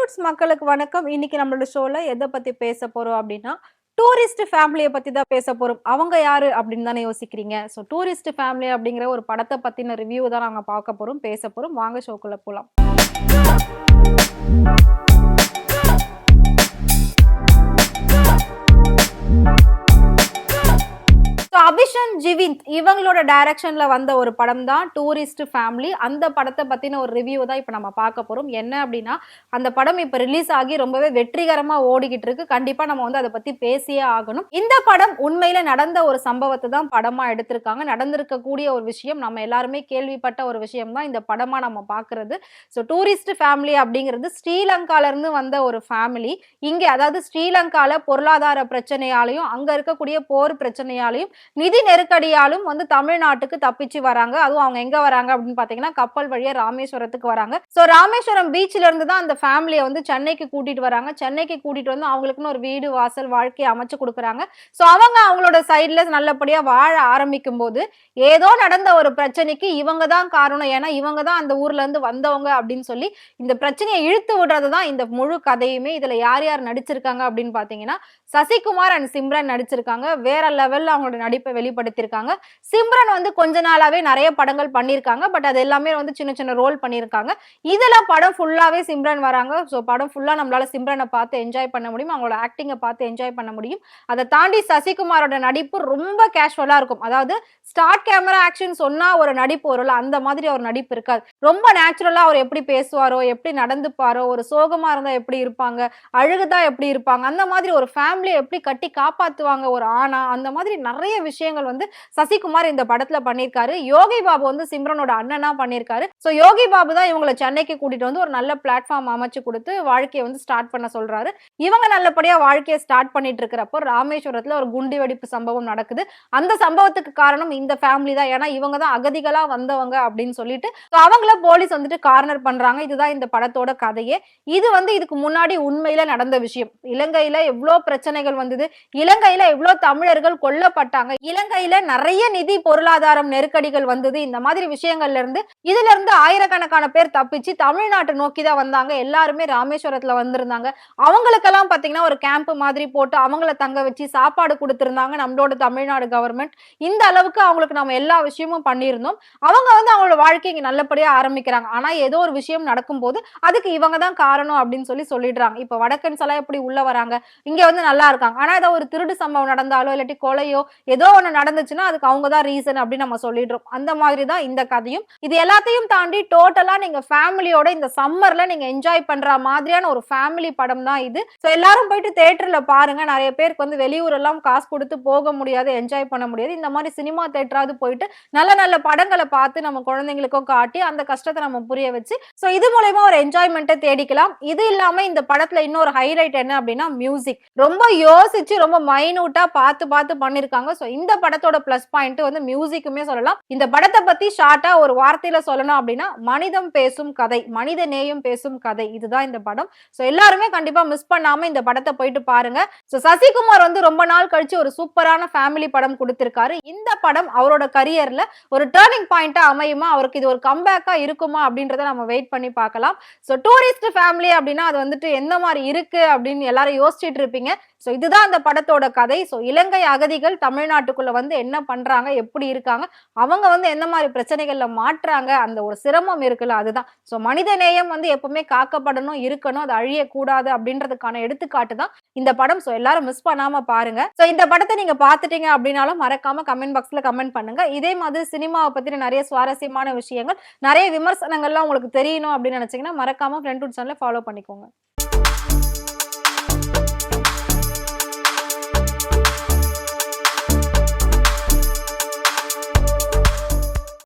ஃப்ரெண்ட்வுட்ஸ் மக்களுக்கு வணக்கம். இன்னைக்கு நம்மளோட ஷோல எத பத்தி பேச போறோம் அப்டின்னா, டூரிஸ்ட் ஃபேமிலிய பத்தி தான் பேச போறோம். அவங்க யாரு அப்டின்னு தானே யோசிக்கிறீங்க. டூரிஸ்ட் ஃபேமிலி அப்டிங்கிற ஒரு படத்த பத்தின ரிவ்யூ தான் நாங்க பார்க்க போறோம், பேச போறோம். வாங்க ஷோக்குள்ள போலாம். அபிஷன் ஜிவிந்த் இவங்களோட டைரக்ஷன்ல வந்த ஒரு படம் தான் டூரிஸ்ட் ஃபேமிலி. அந்த படத்தை பத்தின ஒரு ரிவ்யூ தான் இப்ப நம்ம பார்க்க போறோம். என்ன அப்படின்னா, அந்த படம் இப்ப ரிலீஸ் ஆகி ரொம்பவே வெற்றிகரமா ஓடிக்கிட்டு இருக்கு. கண்டிப்பா நம்ம வந்து அதை பத்தி பேசியே ஆகணும். இந்த படம் உண்மையில நடந்த ஒரு சம்பவத்தை தான் படமா எடுத்திருக்காங்க. நடந்திருக்கக்கூடிய ஒரு விஷயம், நம்ம எல்லாருமே கேள்விப்பட்ட ஒரு விஷயம் தான் இந்த படமா நம்ம பாக்குறது. டூரிஸ்ட் ஃபேமிலி அப்படிங்கிறது ஸ்ரீலங்கால இருந்து வந்த ஒரு ஃபேமிலி. இங்க அதாவது ஸ்ரீலங்கால பொருளாதார பிரச்சனையாலையும் அங்க இருக்கக்கூடிய போர் பிரச்சனையாலையும் நிதி நெருக்கடியாலும் வந்து தமிழ்நாட்டுக்கு தப்பிச்சு வராங்க. அதுவும் அவங்க எங்க வராங்க அப்படின்னு பாத்தீங்கன்னா, கப்பல் வழியா ராமேஸ்வரத்துக்கு வராங்க. ராமேஸ்வரம் பீச்ல இருந்து தான் அந்த ஃபேமிலியை வந்து சென்னைக்கு கூட்டிட்டு வராங்க. சென்னைக்கு கூட்டிட்டு வந்து அவங்களுக்குன்னு ஒரு வீடு வாசல் வாழ்க்கையை அமைச்சு கொடுக்குறாங்க. அவங்க அவங்களோட சைட்ல நல்லபடியா வாழ ஆரம்பிக்கும் போது ஏதோ நடந்த ஒரு பிரச்சனைக்கு இவங்க தான் காரணம், ஏன்னா இவங்க தான் அந்த ஊர்ல இருந்து வந்தவங்க அப்படின்னு சொல்லி இந்த பிரச்சனையை இழுத்து விடுறது தான் இந்த முழு கதையுமே. இதுல யார் யார் நடிச்சிருக்காங்க அப்படின்னு பாத்தீங்கன்னா, சசிகுமார் அண்ட் சிம்ரன் நடிச்சிருக்காங்க. வேற லெவல்ல அவங்களோட நடிப்பை வெளிப்படுத்தியிருக்காங்க. சிம்ரன் வந்து கொஞ்ச நாளாவே நிறைய படங்கள் பண்ணியிருக்காங்க. பட் அது எல்லாமே வந்து சின்ன சின்ன ரோல் பண்ணியிருக்காங்க. இதுல படம் ஃபுல்லாவே சிம்ரன் வராங்க. படம் ஃபுல்லா நம்மளால சிம்ரனை பார்த்து என்ஜாய் பண்ண முடியும். அவங்களோட ஆக்டிங்கை பார்த்து என்ஜாய் பண்ண முடியும். அதை தாண்டி சசிகுமாரோட நடிப்பு ரொம்ப கேஷுவலா இருக்கும். அதாவது ஸ்டார்ட் கேமரா ஆக்ஷன் சொன்னா ஒரு நடிப்பு வரும்ல, அந்த மாதிரி ஒரு நடிப்பு இருக்காது. ரொம்ப நேச்சுரலா அவர் எப்படி பேசுவாரோ, எப்படி நடந்துப்பாரோ, ஒரு சோகமா இருந்தா எப்படி இருப்பாங்க, அழுகுதா எப்படி இருப்பாங்க, அந்த மாதிரி ஒரு ஃபேமிலியை எப்படி கட்டி காப்பாத்துவாங்க ஒரு ஆணா, அந்த மாதிரி நிறைய விஷயங்கள் வந்து சசிகுமார் இந்த படத்துல பண்ணியிருக்காரு. யோகி பாபு வந்து சிம்ரனோட அண்ணனா பண்ணியிருக்காரு. யோகி பாபு தான் இவங்களை சென்னைக்கு கூட்டிட்டு வந்து ஒரு நல்ல பிளாட்ஃபார்ம் அமைச்சு கொடுத்து வாழ்க்கையை வந்து ஸ்டார்ட் பண்ண சொல்றாரு. இவங்க நல்லபடியா வாழ்க்கையை ஸ்டார்ட் பண்ணிட்டு இருக்கிறப்போ ராமேஸ்வரத்துல ஒரு குண்டு வெடிப்பு சம்பவம் நடக்குது. அந்த சம்பவத்துக்கு காரணம் இந்த ஃபேமிலி தான். ஏன்னா இவங்க தான் அகதிகளா வந்தவங்க அப்படின்னு சொல்லிட்டு அவங்கள போலீஸ் வந்துட்டு கார்னர் பண்றாங்க. இதுதான் இந்த படத்தோட கதையே. இது வந்து இதுக்கு முன்னாடி உண்மையில நடந்த விஷயம். இலங்கையில எவ்வளவு பிரச்சனைகள் வந்தது, இலங்கையில எவ்வளவு தமிழர்கள் கொல்லப்பட்டாங்க, இலங்கையில நிறைய நிதி பொருளாதாரம் நெருக்கடிகள் வந்தது. இந்த மாதிரி விஷயங்கள்ல இருந்து இதுல இருந்து ஆயிரக்கணக்கான பேர் தப்பிச்சு தமிழ்நாட்டை நோக்கி தான் வந்தாங்க. எல்லாருமே ராமேஸ்வரத்துல வந்திருந்தாங்க. அவங்களுக்கெல்லாம் பாத்தீங்கன்னா ஒரு கேம்ப் மாதிரி போட்டு அவங்கள தங்க வச்சு சாப்பாடு கொடுத்திருந்தாங்க நம்மளோட தமிழ்நாடு கவர்மெண்ட். இந்த அளவுக்கு அவங்களுக்கு நம்ம எல்லா விஷயமும் பண்ணியிருந்தோம். அவங்க வந்து அவங்களோட வாழ்க்கை இங்க நல்லபடியா ஆரம்பிக்கிறாங்க. ஆனா ஏதோ ஒரு விஷயம் நடக்கும்போது அதுக்கு இவங்க தான் காரணம் அப்படின்னு சொல்லிடுறாங்க. இப்ப வடக்கன்ஸ் எல்லாம் எப்படி உள்ள வராங்க, இங்க வந்து நல்லா இருக்காங்க. ஆனா ஏதோ ஒரு திருடு சம்பவம் நடந்தாலோ இல்லாட்டி கொலையோ ஏதோ ஒண்ணு நடந்துச்சுன்னா அதுக்கு அவங்க தான் ரீசன் அப்படின்னு நம்ம சொல்லிடுறோம். அந்த மாதிரி தான் இந்த கதையும். இது எல்லாத்தையும் தாண்டி டோட்டலா நீங்க ஃபேமிலியோட இந்த சம்மர்ல நீங்க என்ஜாய் பண்ற மாதிரியான ஒரு ஃபேமிலி படம் தான் இது. எல்லாரும் போயிட்டு தியேட்டர்ல பாருங்க. நிறைய பேருக்கு வந்து வெளியூர் எல்லாம் காசு கொடுத்து போக முடியாது, என்ஜாய் பண்ண முடியாது. இந்த மாதிரி சினிமா தியேட்டராவது போயிட்டு நல்ல நல்ல படங்களை பார்த்து நம்ம குழந்தைங்களுக்கும் காட்டி அந்த கஷ்டத்தை நம்ம புரிய வச்சு இது மூலமா ஒரு என்ஜாய்மெண்ட்டை தேடிக்கலாம். இது இல்லாம இந்த படத்துல இன்னொரு ஹைலைட் என்ன அப்படின்னா மியூசிக். ரொம்ப யோசிச்சு ரொம்ப மைனூட்டா பார்த்து பார்த்து பண்ணிருக்காங்க. இந்த படத்தோட பிளஸ் பாயிண்ட் வந்து மியூசிக்குமே சொல்லலாம். இந்த படத்தை பத்தி ஷார்ட்டா ஒரு வார்த்தையில சொல்லணும் அப்படின்னா மனிதம் பேசும் கதை, மனித நேயம் பேசும் கதை. இதுதான் இந்த படம். எல்லாருமே கண்டிப்பா மிஸ் பண்ணாம இந்த படத்தை போயிட்டு பாருங்க. சசிகுமார் வந்து ரொம்ப நாள் கழிச்சு ஒரு சூப்பரான ஃபேமிலி படம் கொடுத்திருக்காரு. இந்த படம் அவரோட கரியர்ல ஒரு டர்னிங் பாயிண்டா அமையுமா, அவருக்கு இது ஒரு கம்பேக்கா இருக்குமா அப்படின்றத நம்ம வெயிட் பண்ணி பார்க்கலாம். டூரிஸ்ட் ஃபேமிலி அப்படின்னா அது வந்துட்டு எந்த மாதிரி இருக்கு அப்படின்னு எல்லாரும் யோசிச்சுட்டு இருப்பீங்க. இதுதான் அந்த படத்தோட கதை. இலங்கை அகதிகள் தமிழ்நாட்டுக்குள்ள வந்து என்ன பண்றாங்க, எப்படி இருக்காங்க, அவங்க வந்து எந்த மாதிரி பிரச்சனைகள்ல மாற்றாங்க, அந்த ஒரு சிரமம் இருக்குல்ல, அதுதான். மனித நேயம் வந்து எப்பவுமே காக்கப்படணும், இருக்கணும், அது அழியக்கூடாது அப்படின்றதுக்கான எடுத்துக்காட்டு தான் இந்த படம். எல்லாரும் மிஸ் பண்ணாம பாருங்க. இந்த படத்தை நீங்க பாத்துட்டீங்க அப்படின்னாலும் மறக்காம கமெண்ட் பாக்ஸ்ல கமெண்ட் பண்ணுங்க. இதே மாதிரி சினிமாவை பத்தி நிறைய சுவாரஸ்யமான விஷயங்கள், நிறைய விமர்சனங்கள்லாம் உங்களுக்கு தெரியணும் அப்படின்னு நினைச்சீங்கன்னா மறக்காம ஃப்ரெண்ட்வுட் சேனலை ஃபாலோ பண்ணிக்கோங்க.